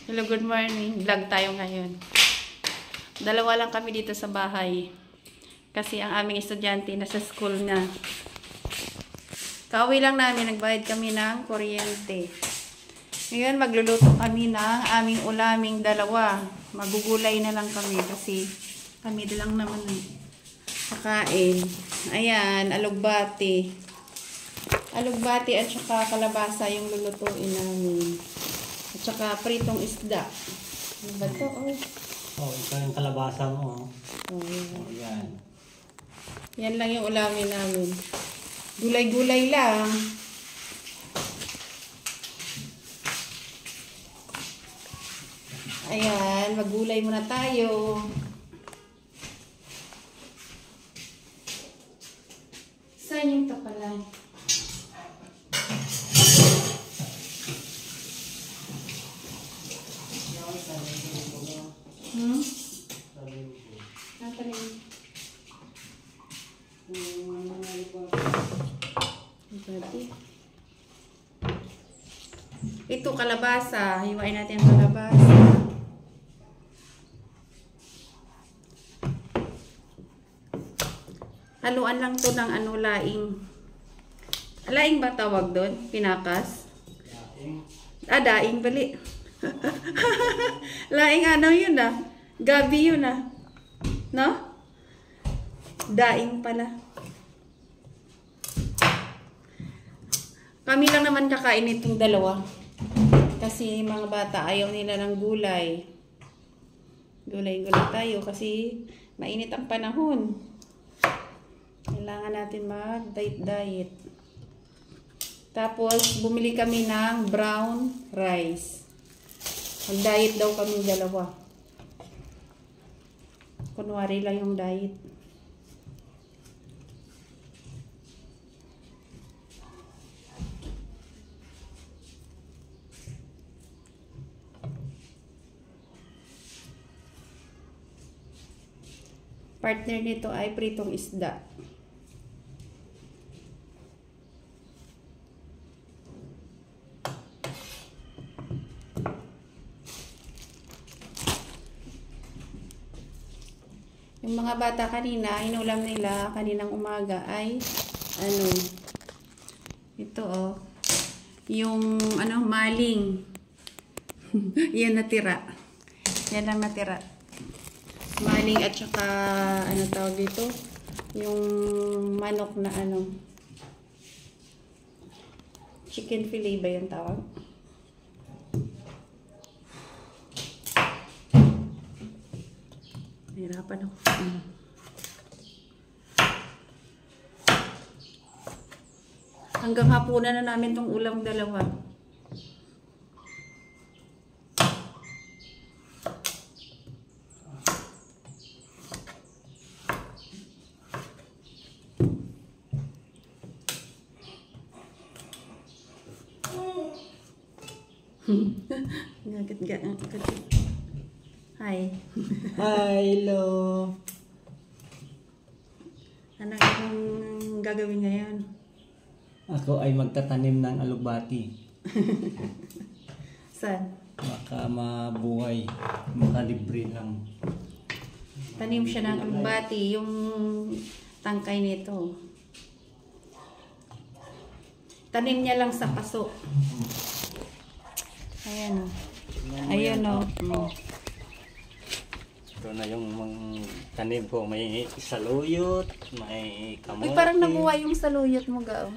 Hello, good morning. Vlog tayo ngayon. Dalawa lang kami dito sa bahay. Kasi ang aming estudyante nasa school na. Kauwi lang namin, nagbayad kami ng kuryente. Ngayon, magluluto kami ng aming ulaming dalawa. Magugulay na lang kami kasi kami lang naman kakain. Ayan, alugbati. Alugbati at saka kalabasa yung lulutuin namin. At saka pritong isda. Ano ba ito? Oh, ito yung kalabasa mo. Oh, yan. Oh, yan. Yan lang yung ulamin namin. Gulay-gulay lang. Ayan, maggulay muna tayo. Saan yung tapalan? Ito kalabasa. Hiwain natin ang kalabasa. Haluan lang to ng ano, laing. Laing ba tawag doon? Pinakas? Daing. Daing bali. Laing ano yun ah. Gabi yun ah. No? Daing pala. Kami lang naman kakain itong dalawa. Kasi mga bata ayaw nila ng gulay. Gulay-gulay tayo kasi mainit ang panahon. Kailangan natin mag-diet. Tapos bumili kami ng brown rice. Mag-diet daw kami dalawa. Kunwari lang yung diet. Partner nito ay pritong isda. Yung mga bata kanina, inulam nila kaninang umaga ay ano, ito oh, yung ano, maling. Yan natira. Yan ang natira. Maling at saka ano tawag dito, yung manok na ano, chicken fillet ba yung tawag? Hirapan ako. Hanggang hapunan na namin tong ulam dalawa. Hi. Hi, hello. Ano yung gagawin ngayon? Ako ay magtatanim ng alugbati. Saan? Baka mabuhay, makalibre lang. Tanim siya ng alugbati, yung tangkay nito. Tanim niya lang sa paso. Ayan o. Ayan o. Ito na yung tanim ko. May saluyot, may kamote. Uy, parang nabuhay yung saluyot mo ga.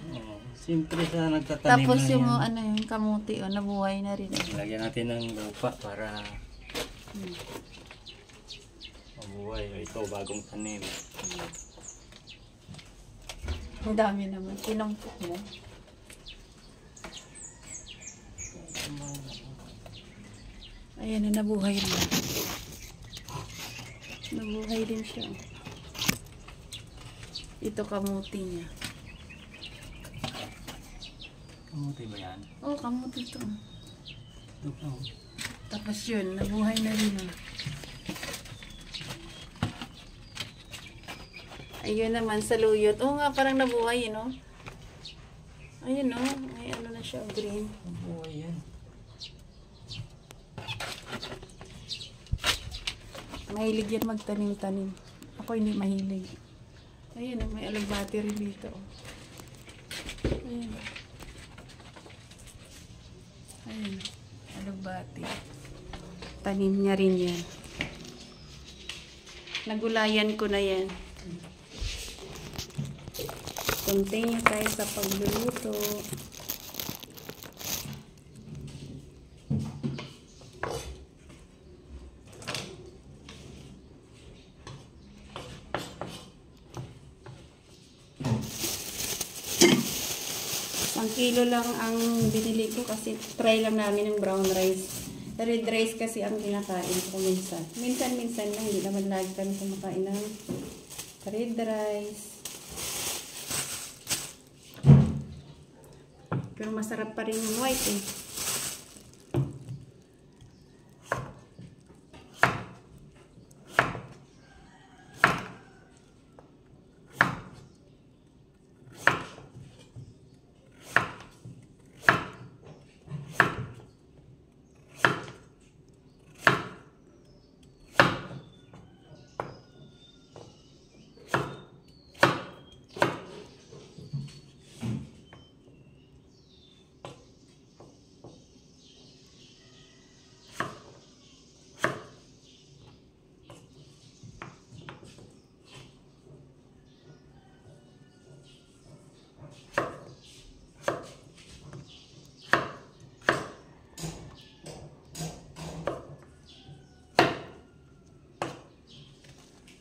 Siyempre sa nagtatanim Tapos na yung yan. ano yung kamuti o nabuhay na rin. Lagyan natin ng lupa para mabuhay. Ito, bagong tanim. Ang dami naman. Kinumpok mo. Ayan na, nabuhay rin. Nabuhay din siya. Ito kamuti niya. Kamote ba yan? Oh, kamuti ito. Ito pa. Tapos yun, nabuhay na rin. Ayun naman, saluyot. Oo nga, parang nabuhay, no? Ayun, no? Ay, ano na siya, green. Mabuhay yan. Mahilig yan magtanim-tanim. Ako hindi mahilig. Ayan, may alagbati rin dito. Ayan. Ayan, alagbati. Tanim niya rin yan. Nagulayan ko na yan. Continue tayo sa pagluluto. Ang kilo lang ang binili ko kasi try lang namin ng brown rice. Red rice kasi ang kinakain ko minsan. Minsan-minsan lang, hindi naman lagi kami kumakain ng red rice. Pero masarap pa rin yung white eh.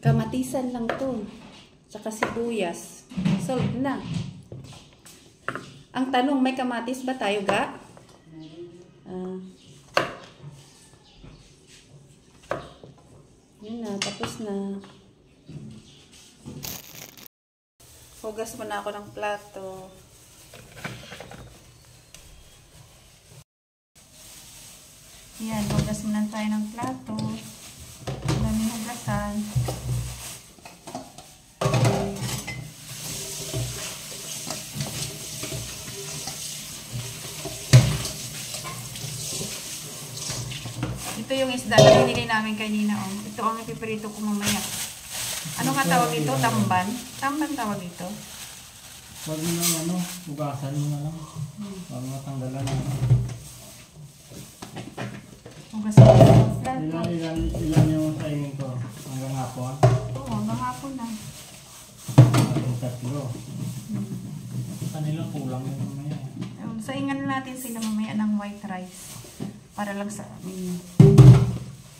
Kamatisan lang to. Saka sibuyas. Solve na. Ang tanong, may kamatis ba tayo, ga? Yun na, tapos na. Hugas mo na ako ng plato. Yan, hugas mo na tayo ng plato. Daming hugasan. Ito yung isda na binili namin kanina. Oh. Ito ang ipiprito ko mamaya. Ano nga tawag ito? Tamban? Tamban tawag ito? Huwag mo lang ano, hugasan mo na lang. Huwag mo tanggalan na. Hugasan mo ng plato. Ilan yung timing ko? Hanggang hapon? Oo, hanggang hapon na. Hanggang 3. Kanila kulang yung mamaya. Saingan natin sila mamaya ng white rice. Para lang sa amin.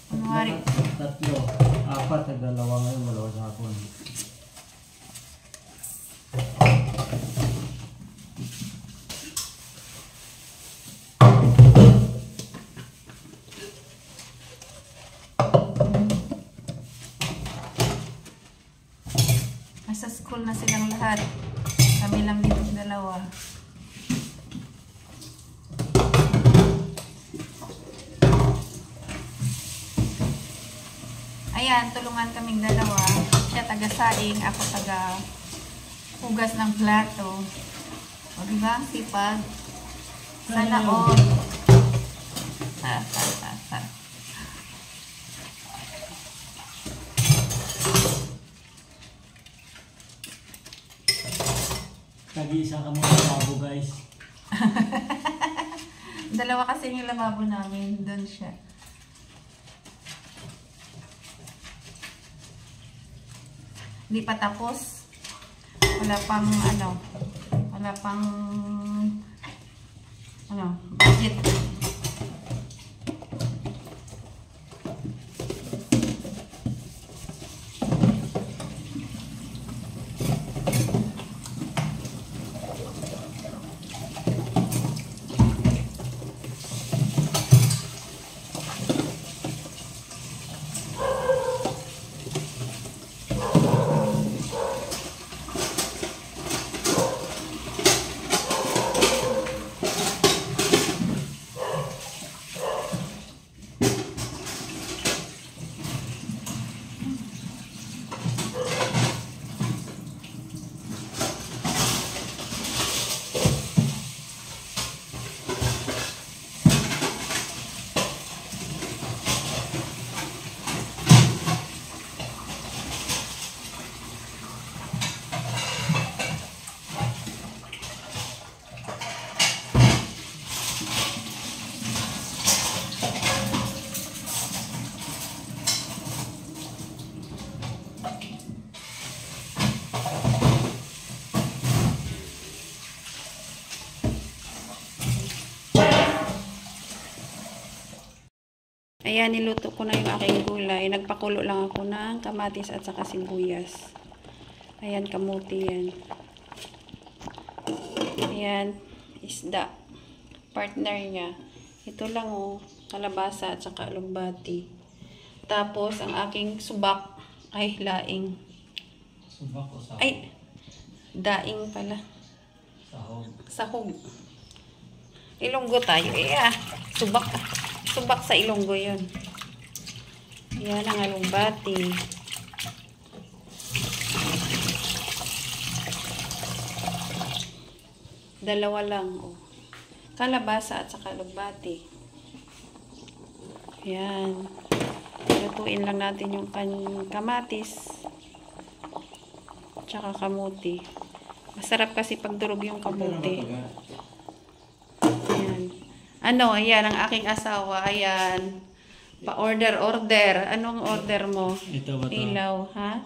Kunwari. 3, 4, 2 ngayon, 2 sa hapon. Nasa school na silang lahat. Kami lang dito 2. Ayan, tulungan kaming 2. Siya taga-saing, ako taga-hugas ng plato. O diba? Sipag. Sana all. Tag-iisa ka muna lababo, guys. 2 kasi yung lavabo namin. Doon siya. Hindi pa tapos. Wala pang budget. Ayan, niluto ko na yung aking gulay. Nagpakulo lang ako ng kamatis at saka sibuyas. Ayan, kamuti yan. Ayan, isda. Partner niya. Ito lang oh, kalabasa at saka alugbati. Tapos, ang aking subak ay laing. Subak o sahog? Ay, daing pala. Sahog. Sahog. Ilonggo tayo. Subak. Subak sa Ilonggo yun. Yan ang alugbati. Dalawa lang. Oh. Kalabasa at saka alugbati. Yan. Lutuin lang natin yung kamatis. Tsaka kamuti. Masarap kasi pag durog yung kamuti. Ayan. Ayan ang aking asawa. Ayan. Pa-order. Anong order mo? Ito ba to? Ilaw, ha?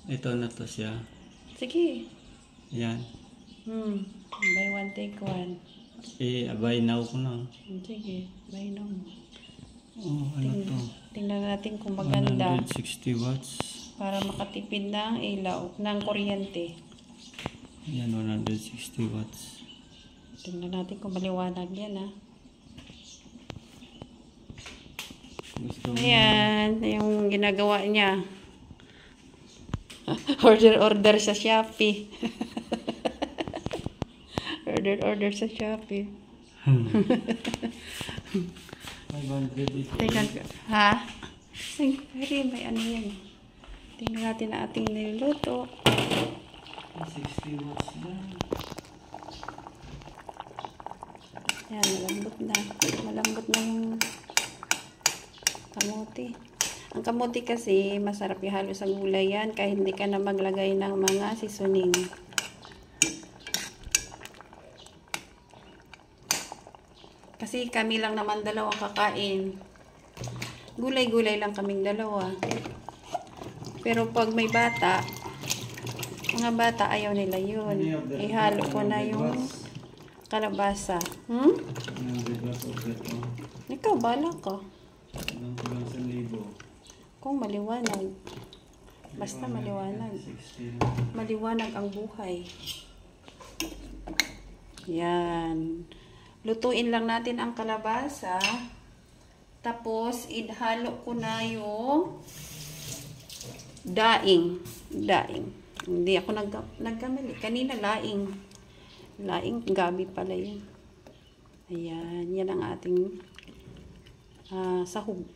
Ito na to siya. Sige. Yan. Buy one, take one. Abay now ko na. Sige. Buy now. Oh, ano to? Tingnan natin kung maganda. 160 watts. Para makatipid ng ilaw, ng kuryente. Yan, 160 watts. Tingnan natin kung maliwanag yan, ha. Gusto mo? Ayan, yung ginagawa niya. Order sa Shopee. order sa Shopee. 500 ito. Tingnan ko. Ha? Ay, pero may ano yan. Tingnan natin na ating niluluto. 60 watts na. Yan, malambot na. Malambot na yung kamote. Ang kamote kasi, masarap ihalo sa gulay yan kahit hindi ka na maglagay ng mga seasoning. Kasi kami lang naman dalawa kakain. Gulay-gulay lang kaming dalawa. Pero pag may bata, mga bata ayaw nila yun. Ihalo ko na yung kalabasa. 100 watts order ko. Ikaw, bala ka. Kulang 1,000. Kung maliwanag. Basta maliwanag. 60. Maliwanag ang buhay. Yan. Lutuin lang natin ang kalabasa. Tapos, ihalo ko na yung daing. Hindi ako nagkamali. Kanina laing. Laing, gabi pala yun. Ayan. Yan ang ating sahog.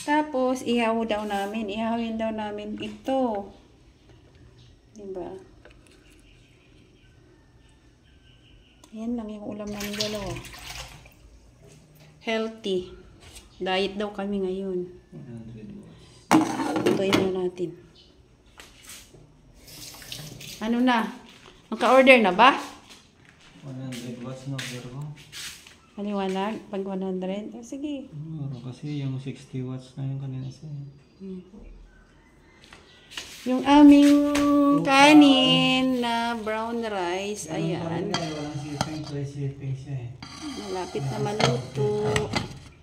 Tapos, ihawin daw namin ito. Diba? Yan lang yung ulam namin dalawa. Healthy. Diet daw kami ngayon. 100 watts. Lutuin na natin. Ano na? Naka-order na ba? 100 watts na order ko. Maliwanag? Pag 100? Sige. Kasi yung 60 watts na yung kanina sa'yo. Yung aming kanin na brown rice. Ayan. Walang shipping, free shipping siya eh. Malapit na maluto.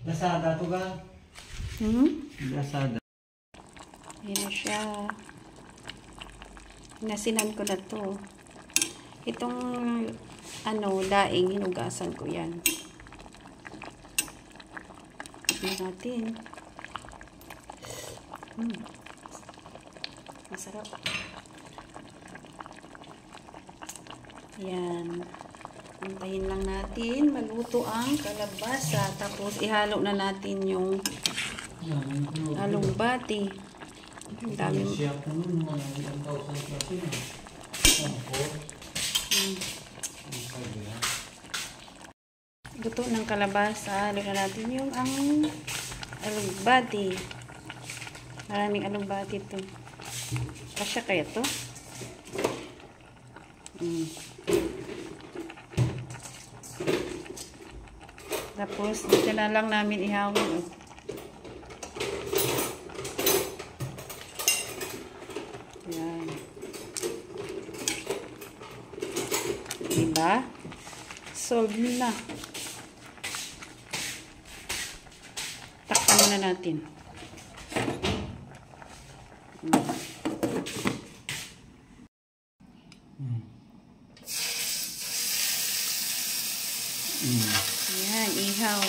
Lazada to ka? Lazada. Ayan na siya. Nasinan ko na to. Itong daing, hinugasan ko yan. Tignan natin. Masarap. Ayan. Antayin lang natin maluto ang kalabasa. Tapos ihalo na natin yung alugbati. Ang dami. Siya po nun, 1,000 kasi na. Luto ng kalabasa. Halo na natin yung alugbati. Maraming alugbati ito. Kasya kaya to? Tapos, dito na lang namin ihawin. Yan. Diba? Solve na. muna natin. Ayan, ihaw.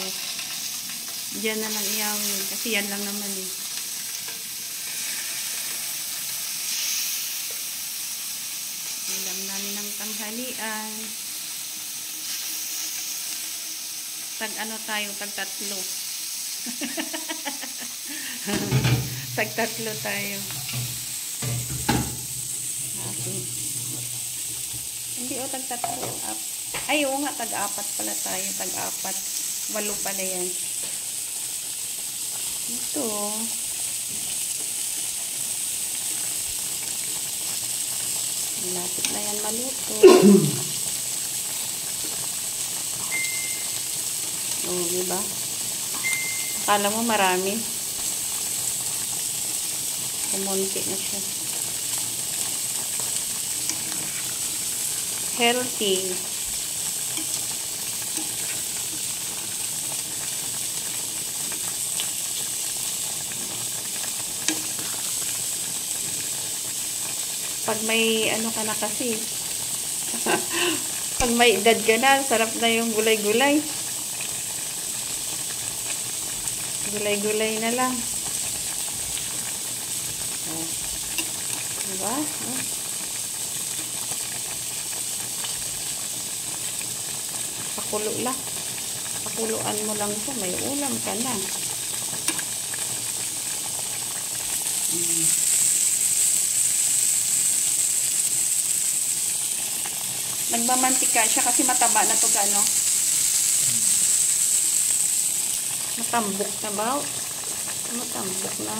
Diyan na lang ihawin. Kasi yan lang naman eh. Ulam namin ng tanghalian. Tag-ano tayo? Tag-tatlo. Tag-tatlo tayo. Okay. Hindi o, tag-tatlo. Ay, oo nga, tag-apat pala tayo. Tag-apat. 8 pala yan. Ito. Malapit na yan maluto. Oo, diba? Akala mo marami. Kumunti na siya. Healthy. Pag may ano ka na kasi, pag may edad ka na, sarap na yung gulay-gulay. Gulay-gulay na lang. Oh. Diba? Oh. Pakulo lang. Pakuluan mo lang ito. May ulam ka na. Nagmamantika siya kasi mataba na to gano. Matambok na ba? Matambok na.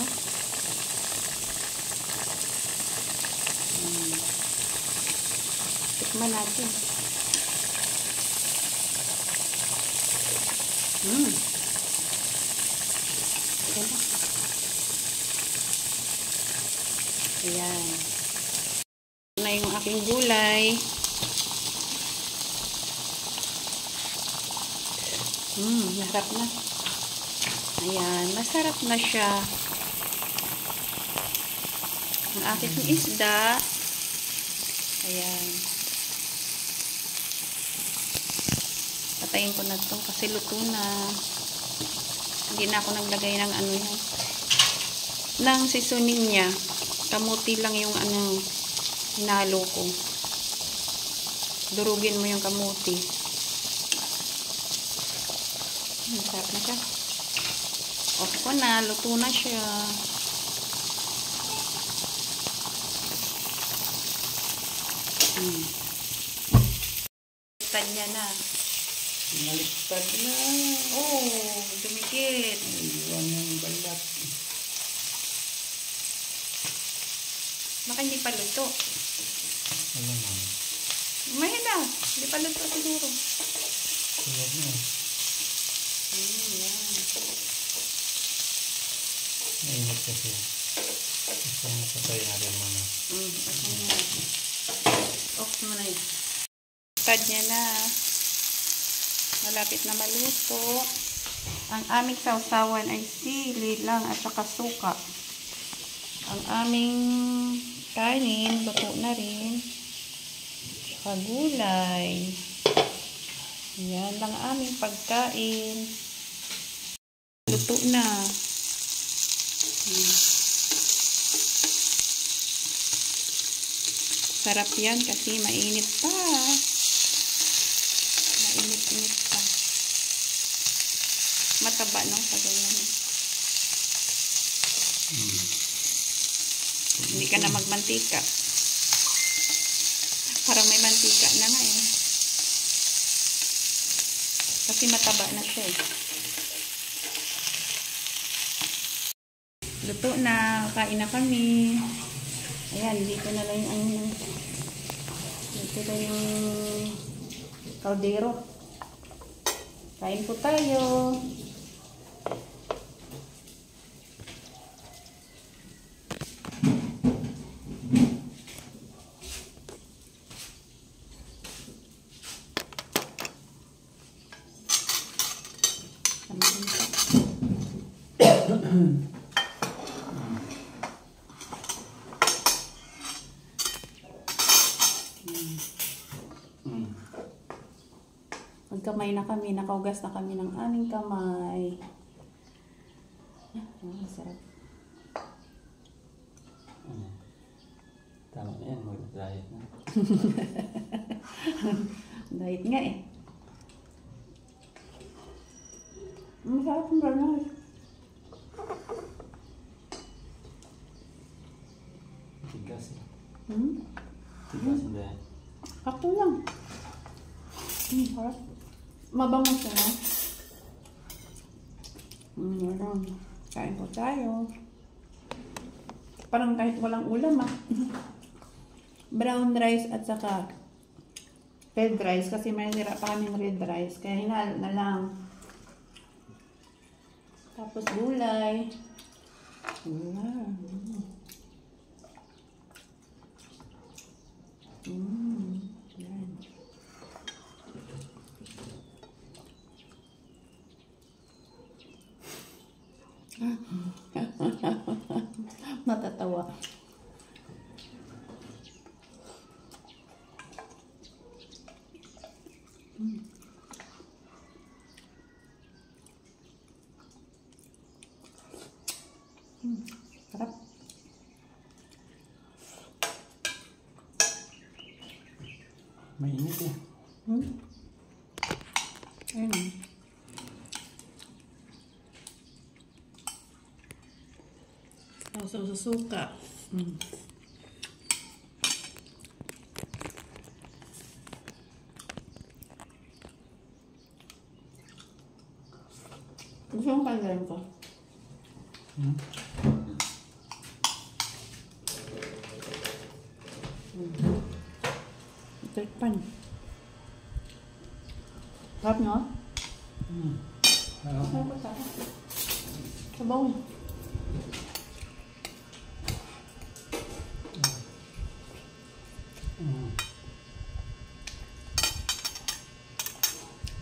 Tikman natin. Ayan. Ito na yung aking gulay. Masarap na. Ayan, masarap na siya. Ang aking isda. Ayan. Patayin ko na to kasi luto na. Hindi na ako naglagay ng ano yan. Ng seasoning niya. Kamuti lang yung ano hinalo ko. Durugin mo yung kamuti. Masarap na siya. Off ko na. Luto na siya. Baliktad niya na. Baliktad na. Oh, dumikit. Iwan yung balat. Baka hindi pa luto. Alam mo. May na. Hindi pa luto siguro. Tulad na. Yan. Mainit kasi. Gusto mo patay natin muna. Off mo na yun. Tad niya na. Malapit na maluto. Ang aming sausawan ay sili lang at saka suka. Ang aming kanin, luto na rin. Saka gulay. Yan lang aming pagkain. Luto na. Sarap yan kasi mainit pa. Mainit-init pa. Mataba, no? Sa ganyan. Hindi ka na magmantika. Parang may mantika na nga eh. Kasi mataba na siya eh. Luto na. Kain na kami. Ayan, dito na lang yung dito na yung kaldero. Kain po tayo. Magkamay na kami, nakaugas na kami ng aming kamay. Masarap. Tama na yan, mag-diet na. Diet nga eh. Masarap yung banana. Tigas eh. Hmm? Tigas hindi. Ako lang. Sarap. Mabango siya, no? Meron. Kain po tayo. Parang kahit walang ulam, ah. Brown rice at saka red rice. Kasi may nira pa kaming red rice. Kaya hinalo na lang. Tapos gulay. Wow. Yan. Natatawa. Sarap. Mainit eh. Ayun. Sausaw sa suka. Gusto mong kagalan ko? Tikpan. Sarap nyo? Ano? Sarap ko sarap. Sabaw.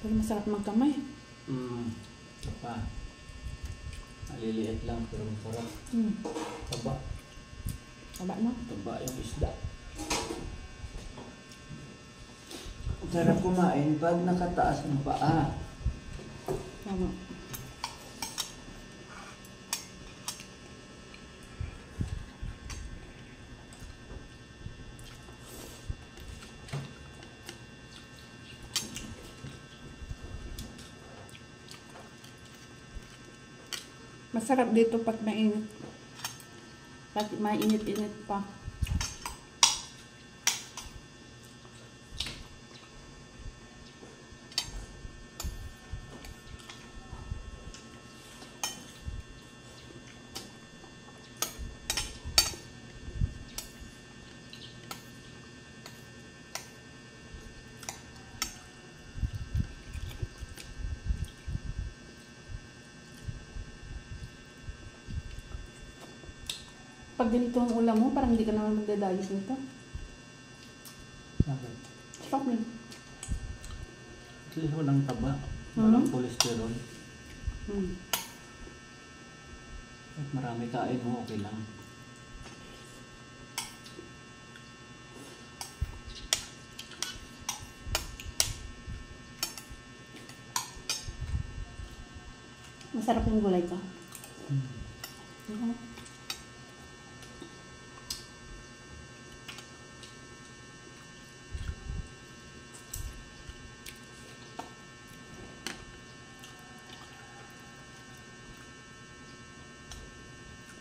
Pero masarap magkamay. Ito pa. Maliliit lang pero masarap. Taba. Taba no? Taba yung isda. Sarap kumain pag nakataas ang paa. Tama. Masarap dito pag mainit. Pag mainit-init pa. Pag ganito ang ulam mo, parang hindi ka naman magdadayos nito. Bakit? Stop me. Kasi walang taba. Walang cholesterol. At marami kain mo, okay lang. Masarap yung gulay ko.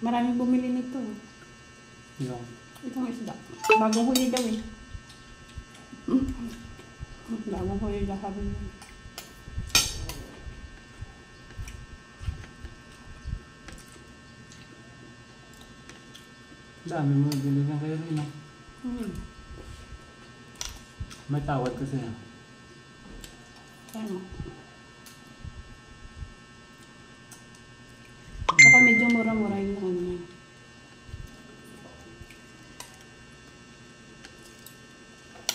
Maraming bumili nito. Yung Itong isda. Bagong huli daw eh. Bagong huli daw sabi niya. dami mo binigyan kayo rin, no? May tawad kasi. Ano? Saka medyo mura-mura yung ano niya.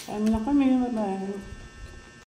Kaya na kami, bye-bye.